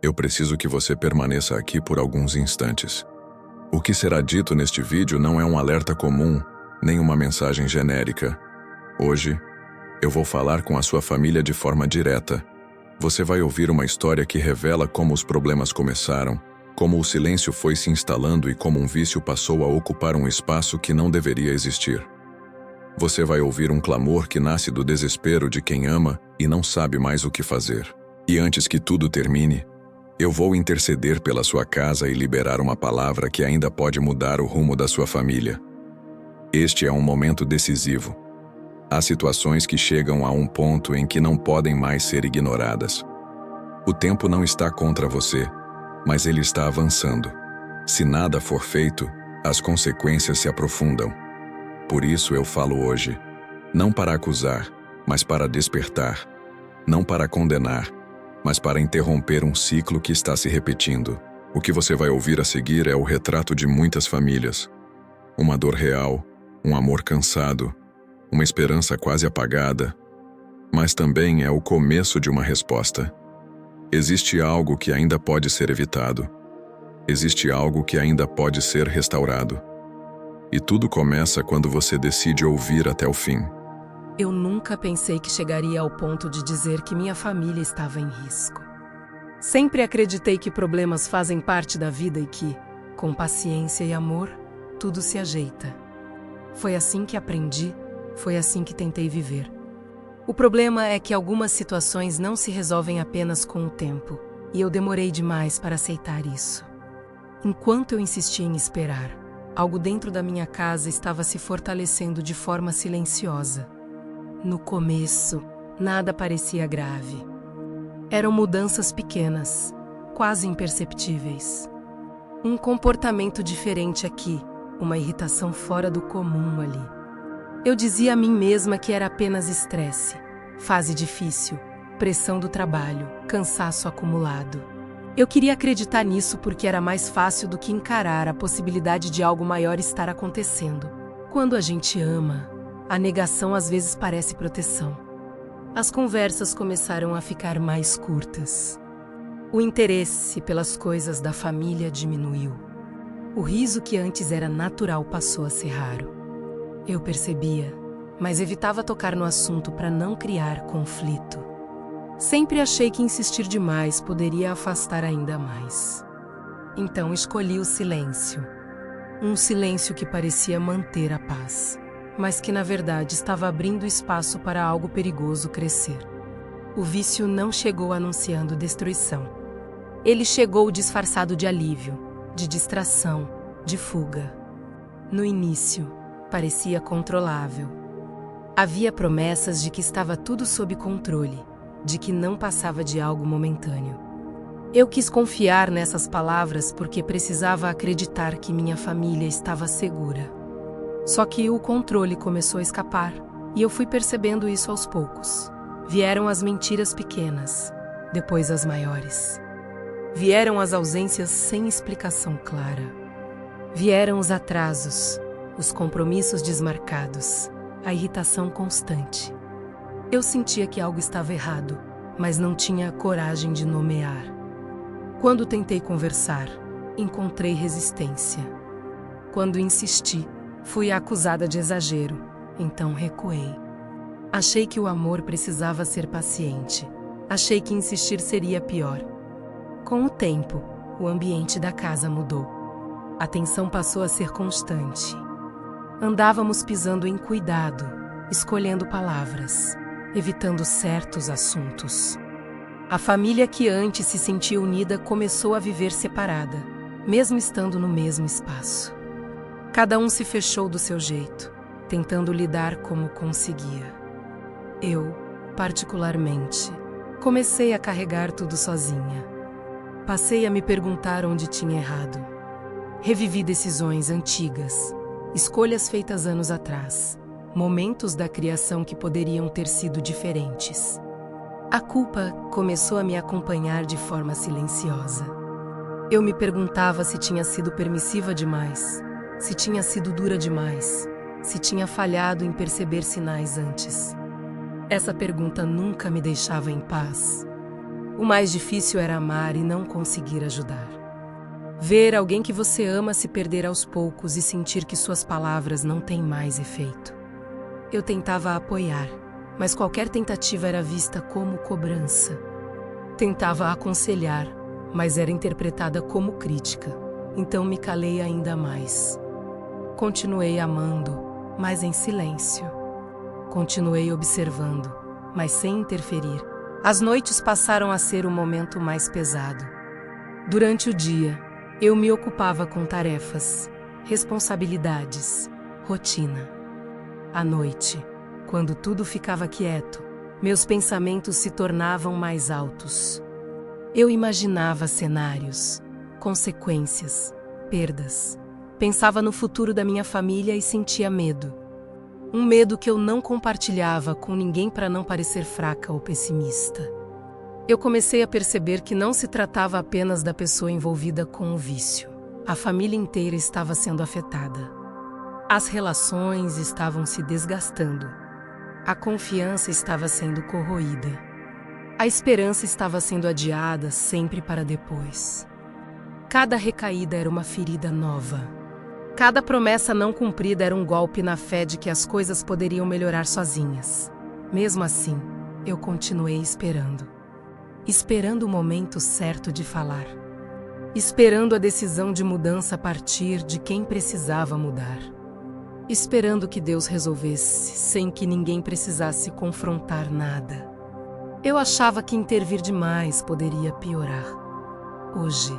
Eu preciso que você permaneça aqui por alguns instantes. O que será dito neste vídeo não é um alerta comum, nem uma mensagem genérica. Hoje, eu vou falar com a sua família de forma direta. Você vai ouvir uma história que revela como os problemas começaram, como o silêncio foi se instalando e como um vício passou a ocupar um espaço que não deveria existir. Você vai ouvir um clamor que nasce do desespero de quem ama e não sabe mais o que fazer. E antes que tudo termine, eu vou interceder pela sua casa e liberar uma palavra que ainda pode mudar o rumo da sua família. Este é um momento decisivo. Há situações que chegam a um ponto em que não podem mais ser ignoradas. O tempo não está contra você, mas ele está avançando. Se nada for feito, as consequências se aprofundam. Por isso eu falo hoje, não para acusar, mas para despertar. Não para condenar, mas para interromper um ciclo que está se repetindo. O que você vai ouvir a seguir é o retrato de muitas famílias. Uma dor real, um amor cansado, uma esperança quase apagada, mas também é o começo de uma resposta. Existe algo que ainda pode ser evitado. Existe algo que ainda pode ser restaurado. E tudo começa quando você decide ouvir até o fim. Eu nunca pensei que chegaria ao ponto de dizer que minha família estava em risco. Sempre acreditei que problemas fazem parte da vida e que, com paciência e amor, tudo se ajeita. Foi assim que aprendi, foi assim que tentei viver. O problema é que algumas situações não se resolvem apenas com o tempo, e eu demorei demais para aceitar isso. Enquanto eu insistia em esperar, algo dentro da minha casa estava se fortalecendo de forma silenciosa. No começo, nada parecia grave. Eram mudanças pequenas, quase imperceptíveis. Um comportamento diferente aqui, uma irritação fora do comum ali. Eu dizia a mim mesma que era apenas estresse, fase difícil, pressão do trabalho, cansaço acumulado. Eu queria acreditar nisso porque era mais fácil do que encarar a possibilidade de algo maior estar acontecendo. Quando a gente ama, a negação às vezes parece proteção. As conversas começaram a ficar mais curtas. O interesse pelas coisas da família diminuiu. O riso que antes era natural passou a ser raro. Eu percebia, mas evitava tocar no assunto para não criar conflito. Sempre achei que insistir demais poderia afastar ainda mais. Então escolhi o silêncio. Um silêncio que parecia manter a paz, mas que na verdade estava abrindo espaço para algo perigoso crescer. O vício não chegou anunciando destruição. Ele chegou disfarçado de alívio, de distração, de fuga. No início, parecia controlável. Havia promessas de que estava tudo sob controle, de que não passava de algo momentâneo. Eu quis confiar nessas palavras porque precisava acreditar que minha família estava segura. Só que o controle começou a escapar, e eu fui percebendo isso aos poucos. Vieram as mentiras pequenas, depois as maiores. Vieram as ausências sem explicação clara. Vieram os atrasos, os compromissos desmarcados, a irritação constante. Eu sentia que algo estava errado, mas não tinha coragem de nomear. Quando tentei conversar, encontrei resistência. Quando insisti, fui acusada de exagero, então recuei. Achei que o amor precisava ser paciente. Achei que insistir seria pior. Com o tempo, o ambiente da casa mudou. A tensão passou a ser constante. Andávamos pisando em cuidado, escolhendo palavras, evitando certos assuntos. A família que antes se sentia unida começou a viver separada, mesmo estando no mesmo espaço. Cada um se fechou do seu jeito, tentando lidar como conseguia. Eu, particularmente, comecei a carregar tudo sozinha. Passei a me perguntar onde tinha errado. Revivi decisões antigas, escolhas feitas anos atrás, momentos da criação que poderiam ter sido diferentes. A culpa começou a me acompanhar de forma silenciosa. Eu me perguntava se tinha sido permissiva demais, se tinha sido dura demais, se tinha falhado em perceber sinais antes. Essa pergunta nunca me deixava em paz. O mais difícil era amar e não conseguir ajudar. Ver alguém que você ama se perder aos poucos e sentir que suas palavras não têm mais efeito. Eu tentava apoiar, mas qualquer tentativa era vista como cobrança. Tentava aconselhar, mas era interpretada como crítica. Então me calei ainda mais. Continuei amando, mas em silêncio. Continuei observando, mas sem interferir. As noites passaram a ser o momento mais pesado. Durante o dia, eu me ocupava com tarefas, responsabilidades, rotina. À noite, quando tudo ficava quieto, meus pensamentos se tornavam mais altos. Eu imaginava cenários, consequências, perdas. Pensava no futuro da minha família e sentia medo. Um medo que eu não compartilhava com ninguém para não parecer fraca ou pessimista. Eu comecei a perceber que não se tratava apenas da pessoa envolvida com o vício. A família inteira estava sendo afetada. As relações estavam se desgastando. A confiança estava sendo corroída. A esperança estava sendo adiada sempre para depois. Cada recaída era uma ferida nova. Cada promessa não cumprida era um golpe na fé de que as coisas poderiam melhorar sozinhas. Mesmo assim, eu continuei esperando. Esperando o momento certo de falar. Esperando a decisão de mudança partir de quem precisava mudar. Esperando que Deus resolvesse, sem que ninguém precisasse confrontar nada. Eu achava que intervir demais poderia piorar. Hoje,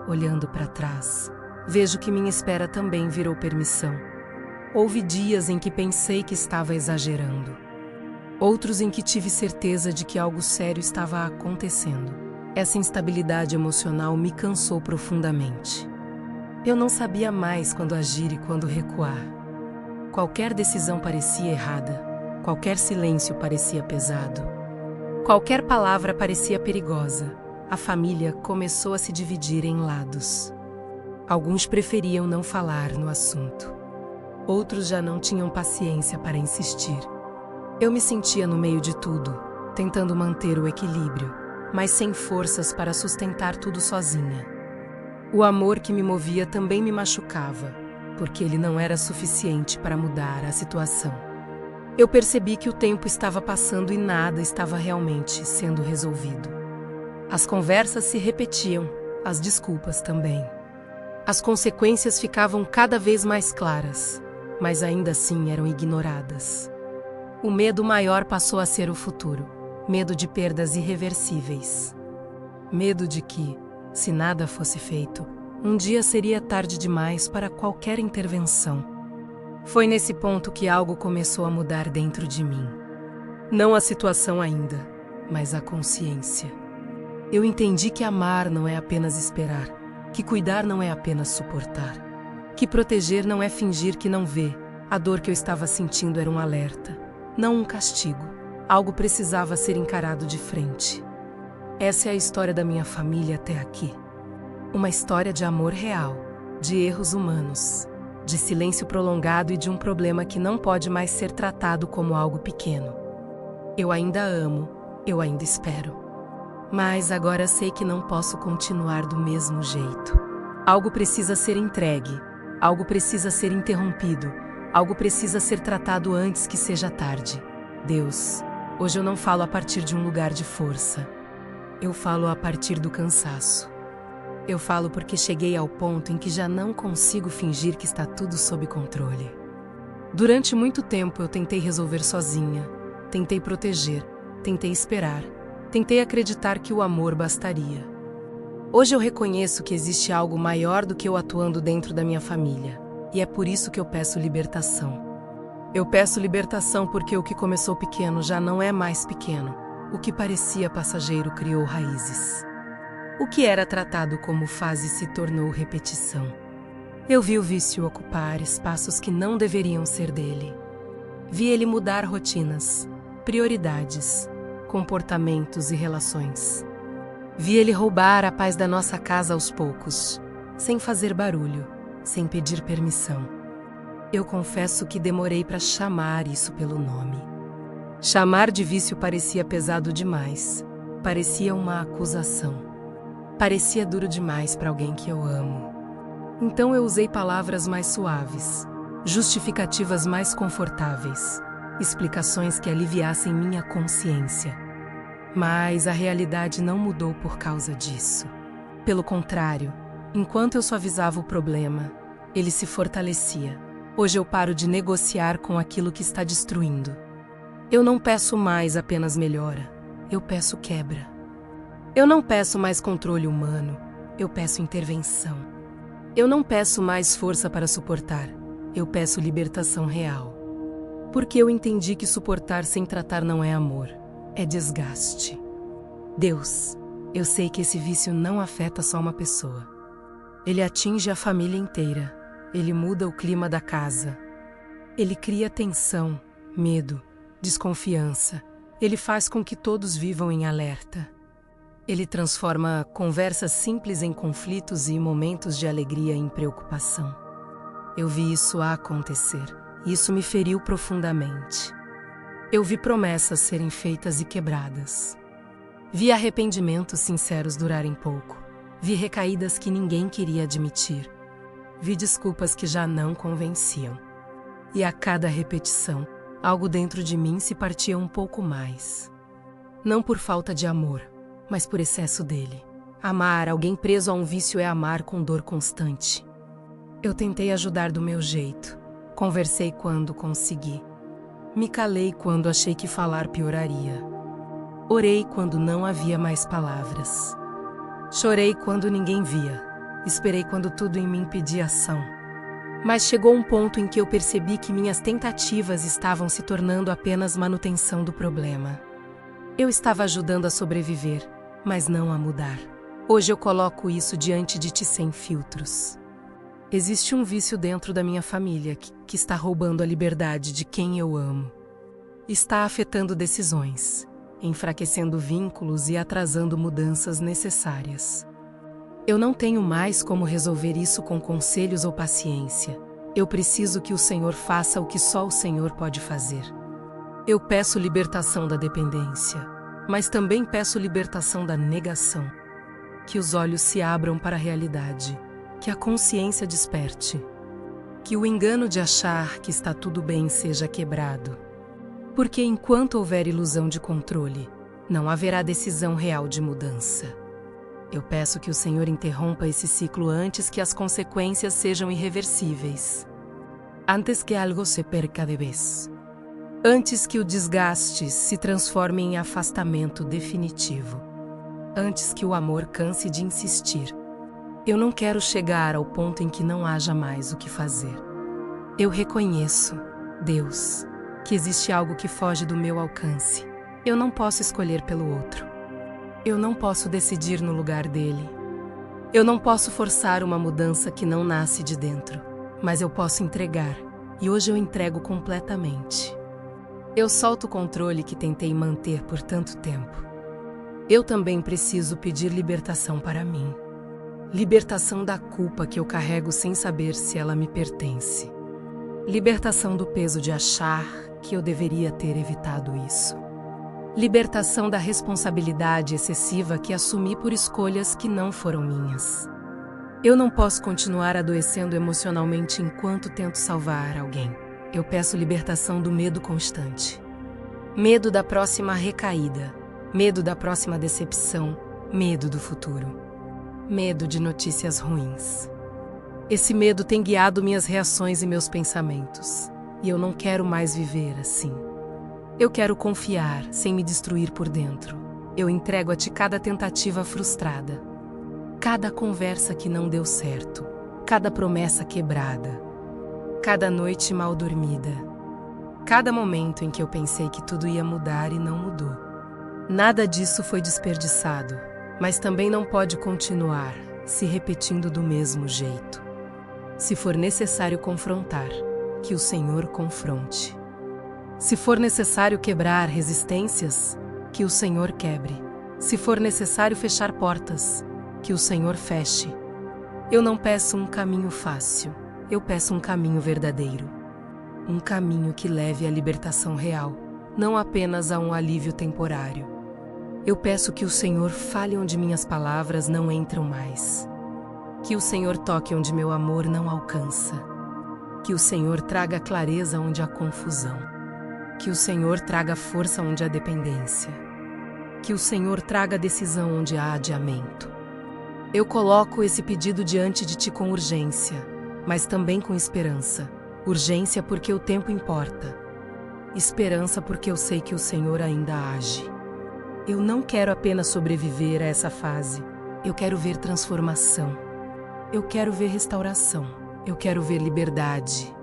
olhando para trás, vejo que minha espera também virou permissão. Houve dias em que pensei que estava exagerando. Outros em que tive certeza de que algo sério estava acontecendo. Essa instabilidade emocional me cansou profundamente. Eu não sabia mais quando agir e quando recuar. Qualquer decisão parecia errada. Qualquer silêncio parecia pesado. Qualquer palavra parecia perigosa. A família começou a se dividir em lados. Alguns preferiam não falar no assunto. Outros já não tinham paciência para insistir. Eu me sentia no meio de tudo, tentando manter o equilíbrio, mas sem forças para sustentar tudo sozinha. O amor que me movia também me machucava, porque ele não era suficiente para mudar a situação. Eu percebi que o tempo estava passando e nada estava realmente sendo resolvido. As conversas se repetiam, as desculpas também. As consequências ficavam cada vez mais claras, mas ainda assim eram ignoradas. O medo maior passou a ser o futuro, medo de perdas irreversíveis. Medo de que, se nada fosse feito, um dia seria tarde demais para qualquer intervenção. Foi nesse ponto que algo começou a mudar dentro de mim. Não a situação ainda, mas a consciência. Eu entendi que amar não é apenas esperar, que cuidar não é apenas suportar, que proteger não é fingir que não vê. A dor que eu estava sentindo era um alerta. Não um castigo. Algo precisava ser encarado de frente. Essa é a história da minha família até aqui. Uma história de amor real, de erros humanos, de silêncio prolongado e de um problema que não pode mais ser tratado como algo pequeno. Eu ainda amo, eu ainda espero. Mas agora sei que não posso continuar do mesmo jeito. Algo precisa ser entregue, algo precisa ser interrompido. Algo precisa ser tratado antes que seja tarde. Deus, hoje eu não falo a partir de um lugar de força. Eu falo a partir do cansaço. Eu falo porque cheguei ao ponto em que já não consigo fingir que está tudo sob controle. Durante muito tempo eu tentei resolver sozinha. Tentei proteger. Tentei esperar. Tentei acreditar que o amor bastaria. Hoje eu reconheço que existe algo maior do que eu atuando dentro da minha família. E é por isso que eu peço libertação. Eu peço libertação porque o que começou pequeno já não é mais pequeno. O que parecia passageiro criou raízes. O que era tratado como fase se tornou repetição. Eu vi o vício ocupar espaços que não deveriam ser dele. Vi ele mudar rotinas, prioridades, comportamentos e relações. Vi ele roubar a paz da nossa casa aos poucos, sem fazer barulho. Sem pedir permissão. Eu confesso que demorei para chamar isso pelo nome. Chamar de vício parecia pesado demais. parecia uma acusação. Parecia duro demais para alguém que eu amo. Então eu usei palavras mais suaves, justificativas mais confortáveis, explicações que aliviassem minha consciência. Mas a realidade não mudou por causa disso. Pelo contrário, enquanto eu suavizava o problema, ele se fortalecia. Hoje eu paro de negociar com aquilo que está destruindo. Eu não peço mais apenas melhora, eu peço quebra. Eu não peço mais controle humano, eu peço intervenção. Eu não peço mais força para suportar, eu peço libertação real. Porque eu entendi que suportar sem tratar não é amor, é desgaste. Deus, eu sei que esse vício não afeta só uma pessoa. Ele atinge a família inteira. Ele muda o clima da casa. Ele cria tensão, medo, desconfiança. Ele faz com que todos vivam em alerta. Ele transforma conversas simples em conflitos e momentos de alegria em preocupação. Eu vi isso acontecer, e isso me feriu profundamente. Eu vi promessas serem feitas e quebradas. Vi arrependimentos sinceros durarem pouco. Vi recaídas que ninguém queria admitir. Vi desculpas que já não convenciam. E a cada repetição, algo dentro de mim se partia um pouco mais. Não por falta de amor, mas por excesso dele. Amar alguém preso a um vício é amar com dor constante. Eu tentei ajudar do meu jeito. Conversei quando consegui. Me calei quando achei que falar pioraria. Orei quando não havia mais palavras. Chorei quando ninguém via. Esperei quando tudo em mim pedia ação. Mas chegou um ponto em que eu percebi que minhas tentativas estavam se tornando apenas manutenção do problema. Eu estava ajudando a sobreviver, mas não a mudar. Hoje eu coloco isso diante de ti sem filtros. Existe um vício dentro da minha família que está roubando a liberdade de quem eu amo. Está afetando decisões, enfraquecendo vínculos e atrasando mudanças necessárias. Eu não tenho mais como resolver isso com conselhos ou paciência. Eu preciso que o Senhor faça o que só o Senhor pode fazer. Eu peço libertação da dependência, mas também peço libertação da negação. Que os olhos se abram para a realidade, que a consciência desperte, que o engano de achar que está tudo bem seja quebrado. Porque enquanto houver ilusão de controle, não haverá decisão real de mudança. Eu peço que o Senhor interrompa esse ciclo antes que as consequências sejam irreversíveis. Antes que algo se perca de vez. Antes que o desgaste se transforme em afastamento definitivo. Antes que o amor canse de insistir. Eu não quero chegar ao ponto em que não haja mais o que fazer. Eu reconheço, Deus, que existe algo que foge do meu alcance. Eu não posso escolher pelo outro. Eu não posso decidir no lugar dele. Eu não posso forçar uma mudança que não nasce de dentro, mas eu posso entregar, e hoje eu entrego completamente. Eu solto o controle que tentei manter por tanto tempo. Eu também preciso pedir libertação para mim. Libertação da culpa que eu carrego sem saber se ela me pertence. Libertação do peso de achar que eu deveria ter evitado isso. Libertação da responsabilidade excessiva que assumi por escolhas que não foram minhas. Eu não posso continuar adoecendo emocionalmente enquanto tento salvar alguém. Eu peço libertação do medo constante. Medo da próxima recaída. Medo da próxima decepção. Medo do futuro. Medo de notícias ruins. Esse medo tem guiado minhas reações e meus pensamentos. E eu não quero mais viver assim. Eu quero confiar, sem me destruir por dentro. Eu entrego a ti cada tentativa frustrada. Cada conversa que não deu certo. Cada promessa quebrada. Cada noite mal dormida. Cada momento em que eu pensei que tudo ia mudar e não mudou. Nada disso foi desperdiçado, mas também não pode continuar se repetindo do mesmo jeito. Se for necessário confrontar, que o Senhor confronte. Se for necessário quebrar resistências, que o Senhor quebre. Se for necessário fechar portas, que o Senhor feche. Eu não peço um caminho fácil, eu peço um caminho verdadeiro. Um caminho que leve à libertação real, não apenas a um alívio temporário. Eu peço que o Senhor fale onde minhas palavras não entram mais. Que o Senhor toque onde meu amor não alcança. Que o Senhor traga clareza onde há confusão. Que o Senhor traga força onde há dependência. Que o Senhor traga decisão onde há adiamento. Eu coloco esse pedido diante de Ti com urgência, mas também com esperança. Urgência porque o tempo importa. Esperança porque eu sei que o Senhor ainda age. Eu não quero apenas sobreviver a essa fase. Eu quero ver transformação. Eu quero ver restauração. Eu quero ver liberdade.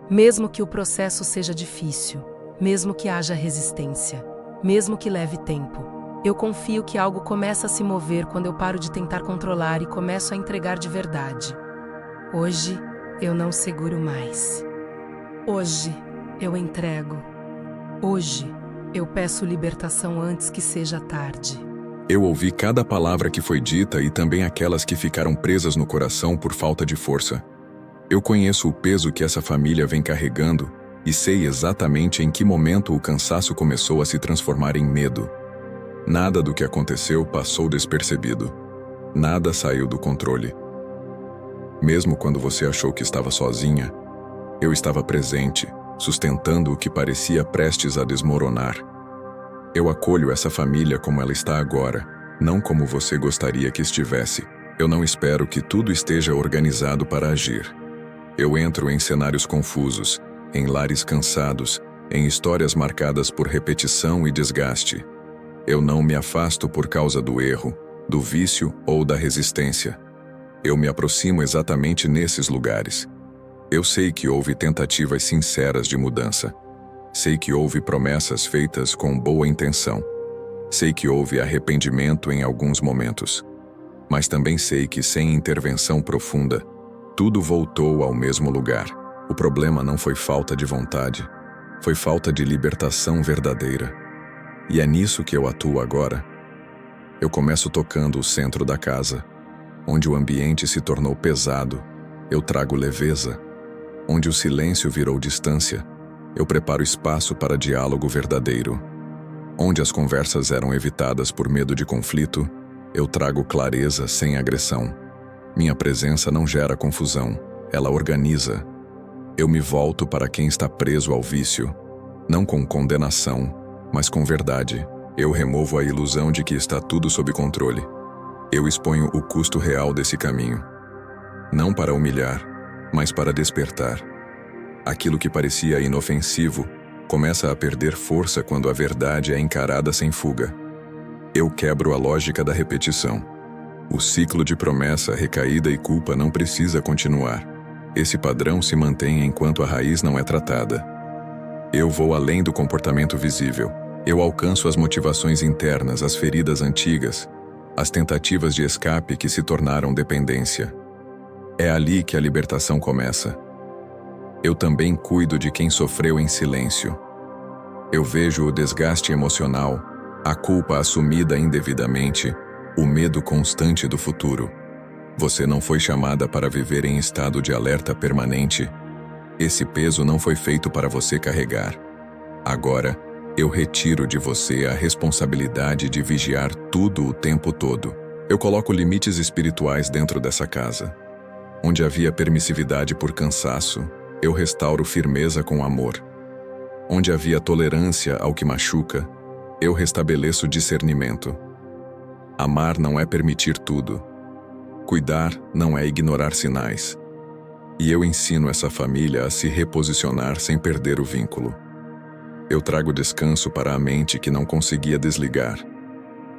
Mesmo que o processo seja difícil, mesmo que haja resistência, mesmo que leve tempo, eu confio que algo começa a se mover quando eu paro de tentar controlar e começo a entregar de verdade. Hoje, eu não seguro mais. Hoje, eu entrego. Hoje, eu peço libertação antes que seja tarde. Eu ouvi cada palavra que foi dita e também aquelas que ficaram presas no coração por falta de força. Eu conheço o peso que essa família vem carregando e sei exatamente em que momento o cansaço começou a se transformar em medo. Nada do que aconteceu passou despercebido. Nada saiu do controle. Mesmo quando você achou que estava sozinha, eu estava presente, sustentando o que parecia prestes a desmoronar. Eu acolho essa família como ela está agora, não como você gostaria que estivesse. Eu não espero que tudo esteja organizado para agir. Eu entro em cenários confusos, em lares cansados, em histórias marcadas por repetição e desgaste. Eu não me afasto por causa do erro, do vício ou da resistência. Eu me aproximo exatamente nesses lugares. Eu sei que houve tentativas sinceras de mudança. Sei que houve promessas feitas com boa intenção. Sei que houve arrependimento em alguns momentos. Mas também sei que sem intervenção profunda, tudo voltou ao mesmo lugar. O problema não foi falta de vontade, foi falta de libertação verdadeira. E é nisso que eu atuo agora. Eu começo tocando o centro da casa, onde o ambiente se tornou pesado. Eu trago leveza. Onde o silêncio virou distância, eu preparo espaço para diálogo verdadeiro. Onde as conversas eram evitadas por medo de conflito, eu trago clareza sem agressão. Minha presença não gera confusão, ela organiza. Eu me volto para quem está preso ao vício, não com condenação, mas com verdade. Eu removo a ilusão de que está tudo sob controle. Eu exponho o custo real desse caminho. Não para humilhar, mas para despertar. Aquilo que parecia inofensivo começa a perder força quando a verdade é encarada sem fuga. Eu quebro a lógica da repetição. O ciclo de promessa, recaída e culpa não precisa continuar. Esse padrão se mantém enquanto a raiz não é tratada. Eu vou além do comportamento visível. Eu alcanço as motivações internas, as feridas antigas, as tentativas de escape que se tornaram dependência. É ali que a libertação começa. Eu também cuido de quem sofreu em silêncio. Eu vejo o desgaste emocional, a culpa assumida indevidamente, o medo constante do futuro. Você não foi chamada para viver em estado de alerta permanente. Esse peso não foi feito para você carregar. Agora, eu retiro de você a responsabilidade de vigiar tudo o tempo todo. Eu coloco limites espirituais dentro dessa casa. Onde havia permissividade por cansaço, eu restauro firmeza com amor. Onde havia tolerância ao que machuca, eu restabeleço discernimento. Amar não é permitir tudo. Cuidar não é ignorar sinais. E eu ensino essa família a se reposicionar sem perder o vínculo. Eu trago descanso para a mente que não conseguia desligar.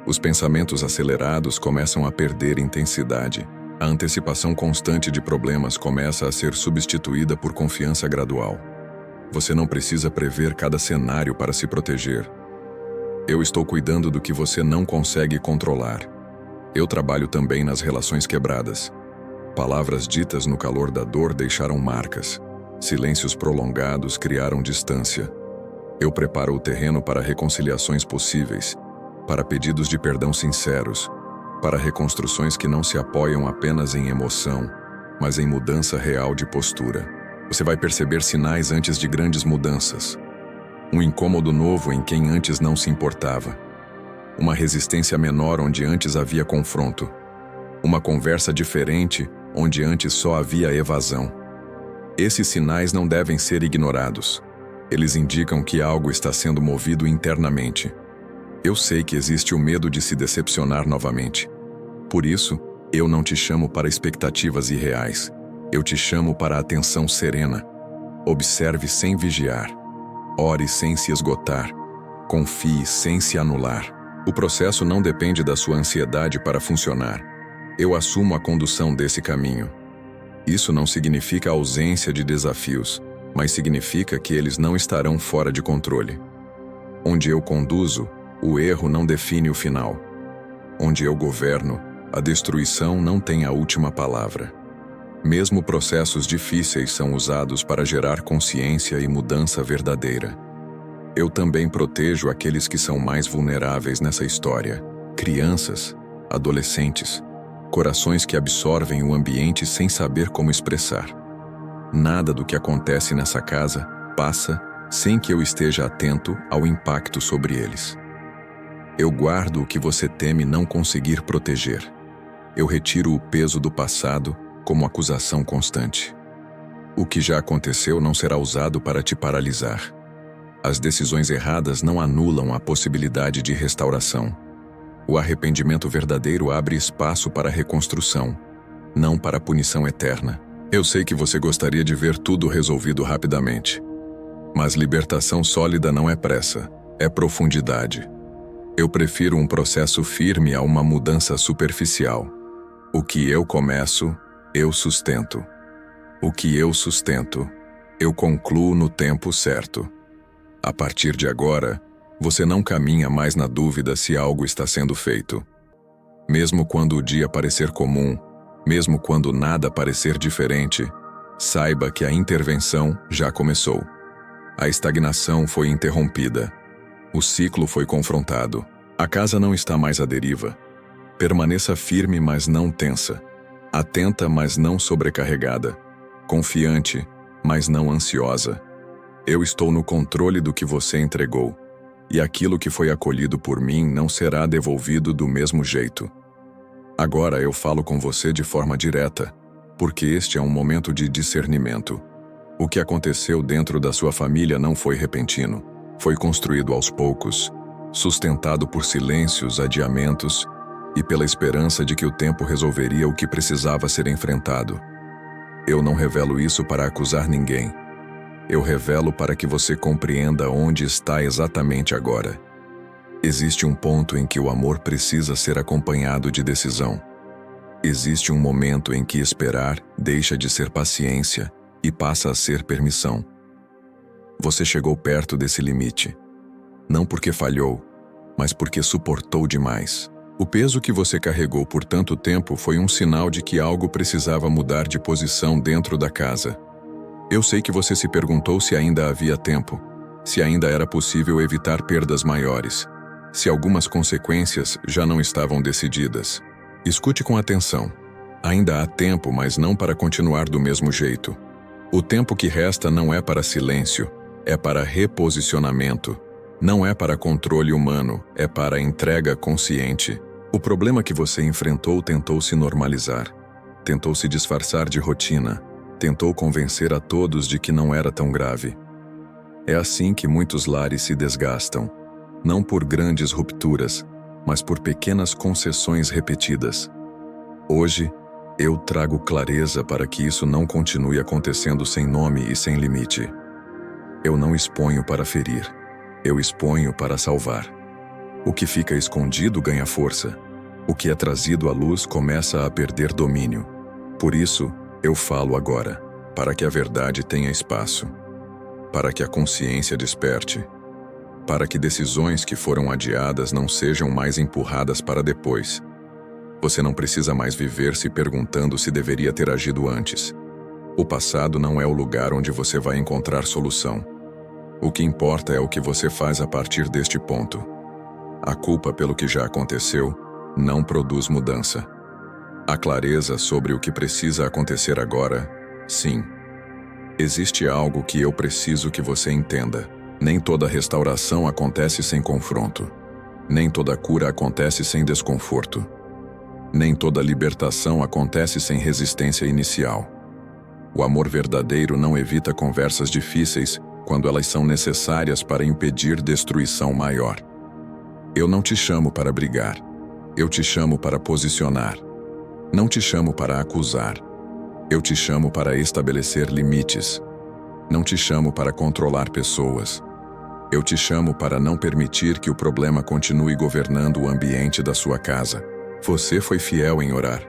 Os pensamentos acelerados começam a perder intensidade. A antecipação constante de problemas começa a ser substituída por confiança gradual. Você não precisa prever cada cenário para se proteger. Eu estou cuidando do que você não consegue controlar. Eu trabalho também nas relações quebradas. Palavras ditas no calor da dor deixaram marcas. Silêncios prolongados criaram distância. Eu preparo o terreno para reconciliações possíveis, para pedidos de perdão sinceros, para reconstruções que não se apoiam apenas em emoção, mas em mudança real de postura. Você vai perceber sinais antes de grandes mudanças. Um incômodo novo em quem antes não se importava. uma resistência menor onde antes havia confronto, uma conversa diferente onde antes só havia evasão. Esses sinais não devem ser ignorados. Eles indicam que algo está sendo movido internamente. Eu sei que existe o medo de se decepcionar novamente. Por isso, eu não te chamo para expectativas irreais. Eu te chamo para atenção serena. Observe sem vigiar. Ore sem se esgotar. Confie sem se anular. O processo não depende da sua ansiedade para funcionar. Eu assumo a condução desse caminho. Isso não significa ausência de desafios, mas significa que eles não estarão fora de controle. Onde eu conduzo, o erro não define o final. Onde eu governo, a destruição não tem a última palavra. Mesmo processos difíceis são usados para gerar consciência e mudança verdadeira. Eu também protejo aqueles que são mais vulneráveis nessa história: crianças, adolescentes, corações que absorvem o ambiente sem saber como expressar. Nada do que acontece nessa casa passa sem que eu esteja atento ao impacto sobre eles. Eu guardo o que você teme não conseguir proteger. Eu retiro o peso do passado como acusação constante. O que já aconteceu não será usado para te paralisar. As decisões erradas não anulam a possibilidade de restauração. O arrependimento verdadeiro abre espaço para reconstrução, não para punição eterna. Eu sei que você gostaria de ver tudo resolvido rapidamente. Mas libertação sólida não é pressa, é profundidade. Eu prefiro um processo firme a uma mudança superficial. O que eu começo, eu sustento. O que eu sustento, eu concluo no tempo certo. A partir de agora, você não caminha mais na dúvida se algo está sendo feito. Mesmo quando o dia parecer comum, mesmo quando nada parecer diferente, saiba que a intervenção já começou. A estagnação foi interrompida. O ciclo foi confrontado. A casa não está mais à deriva. Permaneça firme, mas não tensa. Atenta, mas não sobrecarregada. Confiante, mas não ansiosa. Eu estou no controle do que você entregou. E aquilo que foi acolhido por mim não será devolvido do mesmo jeito. Agora eu falo com você de forma direta, porque este é um momento de discernimento. O que aconteceu dentro da sua família não foi repentino. Foi construído aos poucos, sustentado por silêncios, adiamentos e pela esperança de que o tempo resolveria o que precisava ser enfrentado. Eu não revelo isso para acusar ninguém. Eu revelo para que você compreenda onde está exatamente agora. Existe um ponto em que o amor precisa ser acompanhado de decisão. Existe um momento em que esperar deixa de ser paciência e passa a ser permissão. Você chegou perto desse limite. Não porque falhou, mas porque suportou demais. O peso que você carregou por tanto tempo foi um sinal de que algo precisava mudar de posição dentro da casa. Eu sei que você se perguntou se ainda havia tempo, se ainda era possível evitar perdas maiores, se algumas consequências já não estavam decididas. Escute com atenção. Ainda há tempo, mas não para continuar do mesmo jeito. O tempo que resta não é para silêncio, é para reposicionamento. Não é para controle humano, é para entrega consciente. O problema que você enfrentou tentou se normalizar, tentou se disfarçar de rotina, tentou convencer a todos de que não era tão grave. É assim que muitos lares se desgastam, não por grandes rupturas, mas por pequenas concessões repetidas. Hoje, eu trago clareza para que isso não continue acontecendo sem nome e sem limite. Eu não exponho para ferir, eu exponho para salvar. O que fica escondido ganha força. O que é trazido à luz começa a perder domínio. Por isso, eu falo agora, para que a verdade tenha espaço, para que a consciência desperte, para que decisões que foram adiadas não sejam mais empurradas para depois. Você não precisa mais viver se perguntando se deveria ter agido antes. O passado não é o lugar onde você vai encontrar solução. O que importa é o que você faz a partir deste ponto. A culpa pelo que já aconteceu não produz mudança. A clareza sobre o que precisa acontecer agora, sim. Existe algo que eu preciso que você entenda. Nem toda restauração acontece sem confronto. Nem toda cura acontece sem desconforto. Nem toda libertação acontece sem resistência inicial. O amor verdadeiro não evita conversas difíceis quando elas são necessárias para impedir destruição maior. Eu não te chamo para brigar. Eu te chamo para posicionar. Não te chamo para acusar. Eu te chamo para estabelecer limites. Não te chamo para controlar pessoas. Eu te chamo para não permitir que o problema continue governando o ambiente da sua casa. Você foi fiel em orar.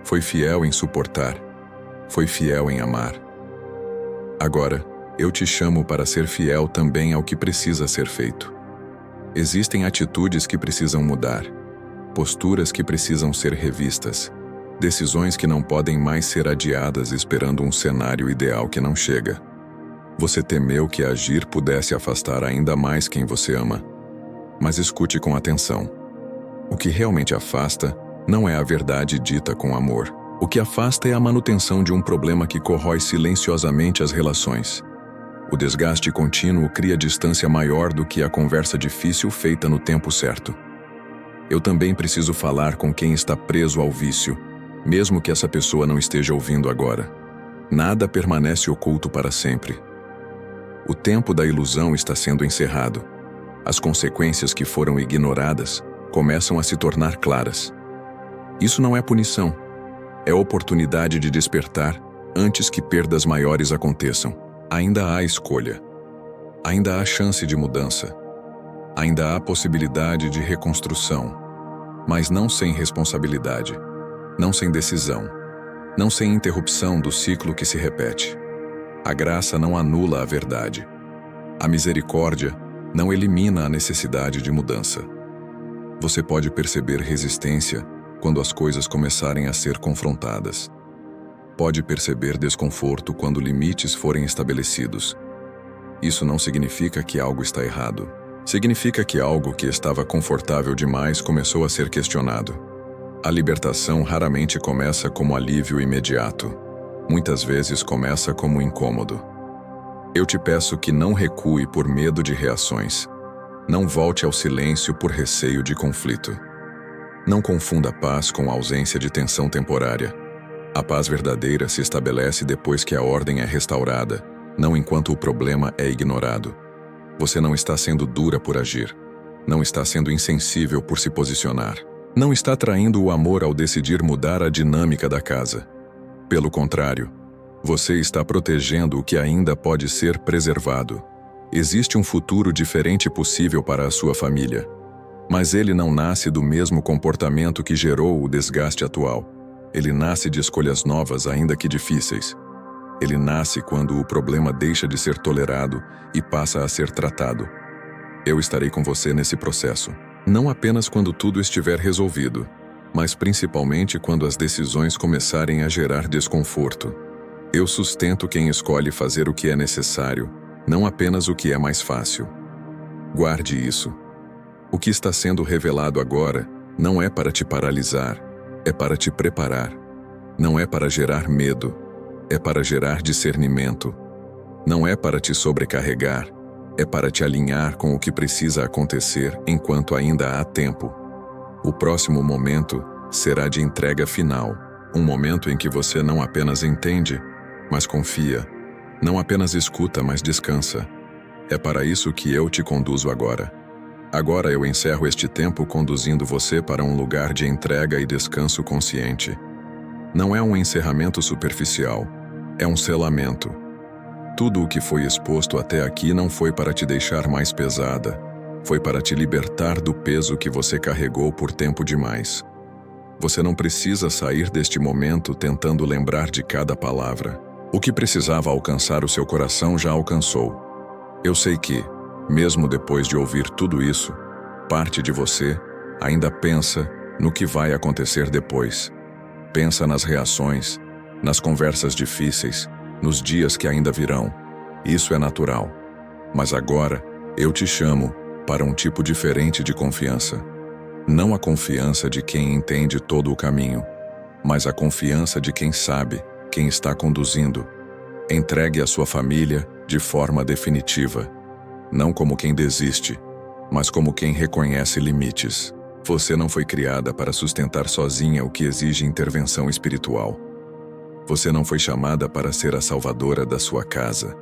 Foi fiel em suportar. Foi fiel em amar. Agora, eu te chamo para ser fiel também ao que precisa ser feito. Existem atitudes que precisam mudar, posturas que precisam ser revistas, decisões que não podem mais ser adiadas esperando um cenário ideal que não chega. Você temeu que agir pudesse afastar ainda mais quem você ama. Mas escute com atenção. O que realmente afasta não é a verdade dita com amor. O que afasta é a manutenção de um problema que corrói silenciosamente as relações. O desgaste contínuo cria distância maior do que a conversa difícil feita no tempo certo. Eu também preciso falar com quem está preso ao vício, mesmo que essa pessoa não esteja ouvindo agora. Nada permanece oculto para sempre. O tempo da ilusão está sendo encerrado. As consequências que foram ignoradas começam a se tornar claras. Isso não é punição. É oportunidade de despertar antes que perdas maiores aconteçam. Ainda há escolha. Ainda há chance de mudança. Ainda há possibilidade de reconstrução. Mas não sem responsabilidade. Não sem decisão. Não sem interrupção do ciclo que se repete. A graça não anula a verdade. A misericórdia não elimina a necessidade de mudança. Você pode perceber resistência quando as coisas começarem a ser confrontadas. Pode perceber desconforto quando limites forem estabelecidos. Isso não significa que algo está errado. Significa que algo que estava confortável demais começou a ser questionado. A libertação raramente começa como alívio imediato. Muitas vezes começa como incômodo. Eu te peço que não recue por medo de reações. Não volte ao silêncio por receio de conflito. Não confunda paz com ausência de tensão temporária. A paz verdadeira se estabelece depois que a ordem é restaurada, não enquanto o problema é ignorado. Você não está sendo dura por agir. Não está sendo insensível por se posicionar. Não está traindo o amor ao decidir mudar a dinâmica da casa. Pelo contrário, você está protegendo o que ainda pode ser preservado. Existe um futuro diferente possível para a sua família. Mas ele não nasce do mesmo comportamento que gerou o desgaste atual. Ele nasce de escolhas novas, ainda que difíceis. Ele nasce quando o problema deixa de ser tolerado e passa a ser tratado. Eu estarei com você nesse processo. Não apenas quando tudo estiver resolvido, mas principalmente quando as decisões começarem a gerar desconforto. Eu sustento quem escolhe fazer o que é necessário, não apenas o que é mais fácil. Guarde isso. O que está sendo revelado agora não é para te paralisar, é para te preparar. Não é para gerar medo, é para gerar discernimento. Não é para te sobrecarregar, é para te alinhar com o que precisa acontecer enquanto ainda há tempo. O próximo momento será de entrega final, um momento em que você não apenas entende, mas confia. Não apenas escuta, mas descansa. É para isso que eu te conduzo agora. Agora eu encerro este tempo conduzindo você para um lugar de entrega e descanso consciente. Não é um encerramento superficial, é um selamento. Tudo o que foi exposto até aqui não foi para te deixar mais pesada, foi para te libertar do peso que você carregou por tempo demais. Você não precisa sair deste momento tentando lembrar de cada palavra. O que precisava alcançar o seu coração já alcançou. Eu sei que, mesmo depois de ouvir tudo isso, parte de você ainda pensa no que vai acontecer depois. Pensa nas reações, nas conversas difíceis, nos dias que ainda virão. Isso é natural. Mas agora, eu te chamo para um tipo diferente de confiança. Não a confiança de quem entende todo o caminho, mas a confiança de quem sabe, quem está conduzindo. Entregue a sua família de forma definitiva. Não como quem desiste, mas como quem reconhece limites. Você não foi criada para sustentar sozinha o que exige intervenção espiritual. Você não foi chamada para ser a salvadora da sua casa.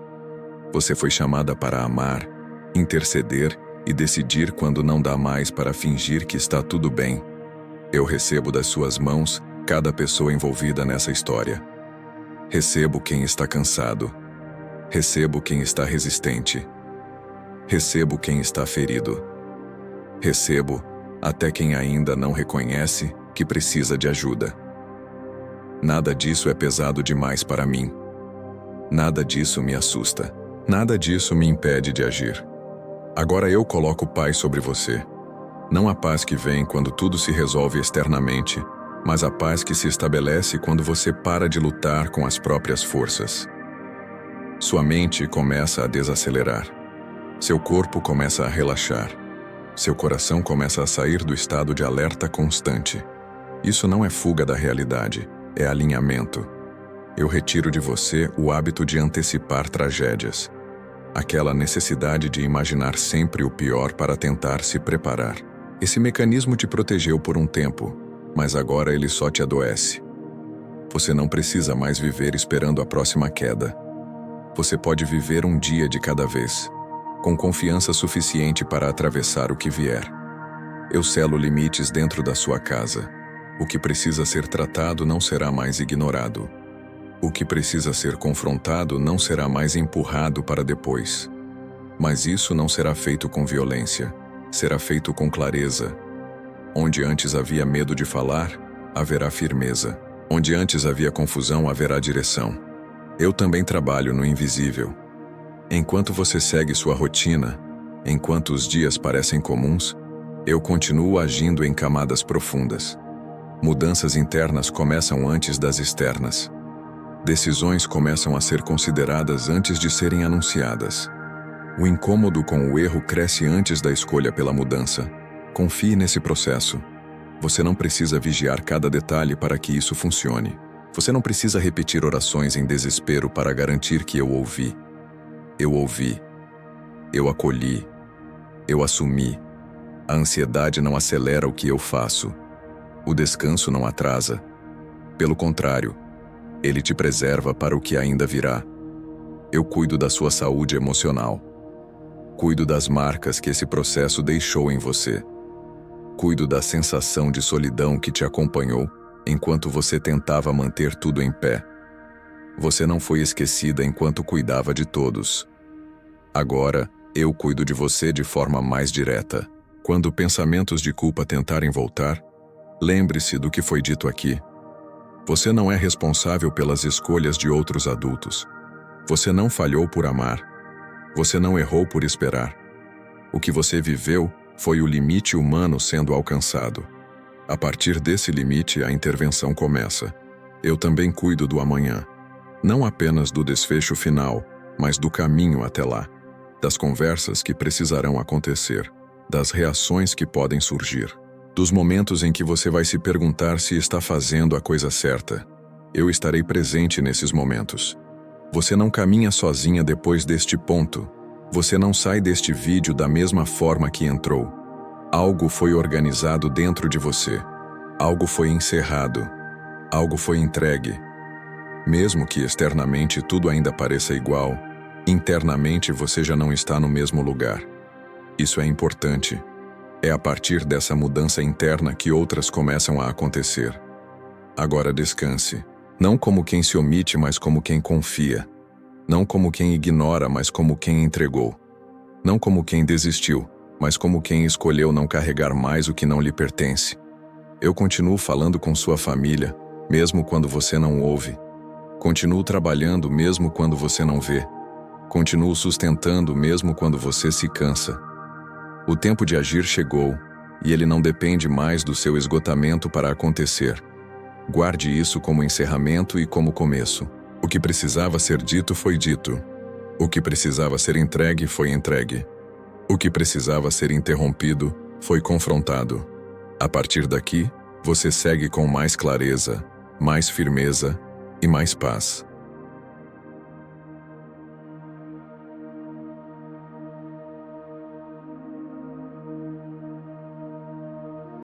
Você foi chamada para amar, interceder e decidir quando não dá mais para fingir que está tudo bem. Eu recebo das suas mãos cada pessoa envolvida nessa história. Recebo quem está cansado. Recebo quem está resistente. Recebo quem está ferido. Recebo até quem ainda não reconhece que precisa de ajuda. Nada disso é pesado demais para mim. Nada disso me assusta. Nada disso me impede de agir. Agora eu coloco paz sobre você. Não a paz que vem quando tudo se resolve externamente, mas a paz que se estabelece quando você para de lutar com as próprias forças. Sua mente começa a desacelerar. Seu corpo começa a relaxar. Seu coração começa a sair do estado de alerta constante. Isso não é fuga da realidade, é alinhamento. Eu retiro de você o hábito de antecipar tragédias. Aquela necessidade de imaginar sempre o pior para tentar se preparar. Esse mecanismo te protegeu por um tempo, mas agora ele só te adoece. Você não precisa mais viver esperando a próxima queda. Você pode viver um dia de cada vez, com confiança suficiente para atravessar o que vier. Eu selo limites dentro da sua casa. O que precisa ser tratado não será mais ignorado. O que precisa ser confrontado não será mais empurrado para depois. Mas isso não será feito com violência, será feito com clareza. Onde antes havia medo de falar, haverá firmeza. Onde antes havia confusão, haverá direção. Eu também trabalho no invisível. Enquanto você segue sua rotina, enquanto os dias parecem comuns, eu continuo agindo em camadas profundas. Mudanças internas começam antes das externas. Decisões começam a ser consideradas antes de serem anunciadas. O incômodo com o erro cresce antes da escolha pela mudança. Confie nesse processo. Você não precisa vigiar cada detalhe para que isso funcione. Você não precisa repetir orações em desespero para garantir que eu ouvi. Eu ouvi. Eu acolhi. Eu assumi. A ansiedade não acelera o que eu faço. O descanso não atrasa. Pelo contrário, ele te preserva para o que ainda virá. Eu cuido da sua saúde emocional. Cuido das marcas que esse processo deixou em você. Cuido da sensação de solidão que te acompanhou enquanto você tentava manter tudo em pé. Você não foi esquecida enquanto cuidava de todos. Agora, eu cuido de você de forma mais direta. Quando pensamentos de culpa tentarem voltar, lembre-se do que foi dito aqui. Você não é responsável pelas escolhas de outros adultos. Você não falhou por amar. Você não errou por esperar. O que você viveu foi o limite humano sendo alcançado. A partir desse limite, a intervenção começa. Eu também cuido do amanhã. Não apenas do desfecho final, mas do caminho até lá. Das conversas que precisarão acontecer. Das reações que podem surgir. Dos momentos em que você vai se perguntar se está fazendo a coisa certa. Eu estarei presente nesses momentos. Você não caminha sozinha depois deste ponto. Você não sai deste vídeo da mesma forma que entrou. Algo foi organizado dentro de você. Algo foi encerrado. Algo foi entregue. Mesmo que externamente tudo ainda pareça igual, internamente você já não está no mesmo lugar. Isso é importante. É a partir dessa mudança interna que outras começam a acontecer. Agora descanse. Não como quem se omite, mas como quem confia. Não como quem ignora, mas como quem entregou. Não como quem desistiu, mas como quem escolheu não carregar mais o que não lhe pertence. Eu continuo falando com sua família, mesmo quando você não ouve. Continuo trabalhando mesmo quando você não vê. Continuo sustentando mesmo quando você se cansa. O tempo de agir chegou, e ele não depende mais do seu esgotamento para acontecer. Guarde isso como encerramento e como começo. O que precisava ser dito foi dito. O que precisava ser entregue foi entregue. O que precisava ser interrompido foi confrontado. A partir daqui, você segue com mais clareza, mais firmeza e mais paz.